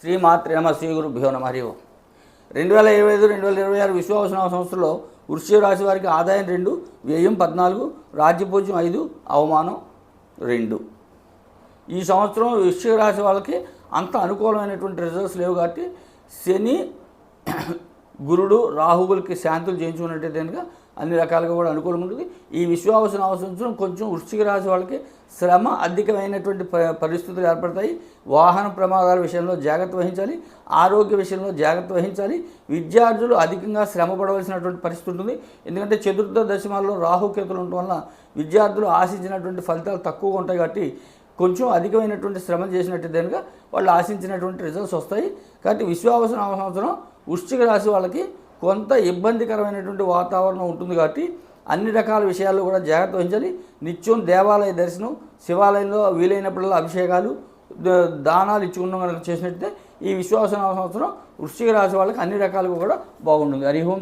శ్రీమాత్రే నమ శ్రీ గురుభ్యో నమ హరి ఓం. 2025-2026 విశ్వావసనామ సంవత్సరంలో వృశ్చిక రాశి వారికి ఆదాయం 2, వ్యయం 14, రాజ్యపూజ్యం 5, అవమానం 2. ఈ సంవత్సరం వృశ్చిక రాశి వాళ్ళకి అంత అనుకూలమైనటువంటి రిజల్ట్స్ లేవు కాబట్టి శని గురుడు రాహువులకి శాంతులు చేయించుకున్నట్టయితే కనుక అన్ని రకాలుగా కూడా అనుకూలంగా ఉంటుంది. ఈ విశ్వావసనామ సంవత్సరం కొంచెం వృశ్చిక రాశి వాళ్ళకి శ్రమ అధికమైనటువంటి పరిస్థితులు ఏర్పడతాయి. వాహన ప్రమాదాల విషయంలో జాగ్రత్త వహించాలి, ఆరోగ్య విషయంలో జాగ్రత్త వహించాలి. విద్యార్థులు అధికంగా శ్రమ పడవలసినటువంటి పరిస్థితి ఉంటుంది. ఎందుకంటే చతుర్థ దశమాల్లో రాహుకేతులు ఉండటం వల్ల విద్యార్థులు ఆశించినటువంటి ఫలితాలు తక్కువగా ఉంటాయి కాబట్టి కొంచెం అధికమైనటువంటి శ్రమ చేసినట్టయితే కనుక వాళ్ళు ఆశించినటువంటి రిజల్ట్స్ వస్తాయి. కాబట్టి విశ్వావసనామ సంవత్సరం వృశ్చిక రాశి వాళ్ళకి కొంత ఇబ్బందికరమైనటువంటి వాతావరణం ఉంటుంది కాబట్టి అన్ని రకాల విషయాల్లో కూడా జాగ్రత్త వహించాలి. నిత్యం దేవాలయ దర్శనం, శివాలయంలో వీలైనప్పుడల్లా అభిషేకాలు, దానాలు ఇచ్చుకున్న చేసినట్టే ఈ విశ్వావసనామ సంవత్సరం వృశ్చిక రాశి వాళ్ళకి అన్ని రకాలుగా కూడా బాగుంటుంది. హరి ఓం.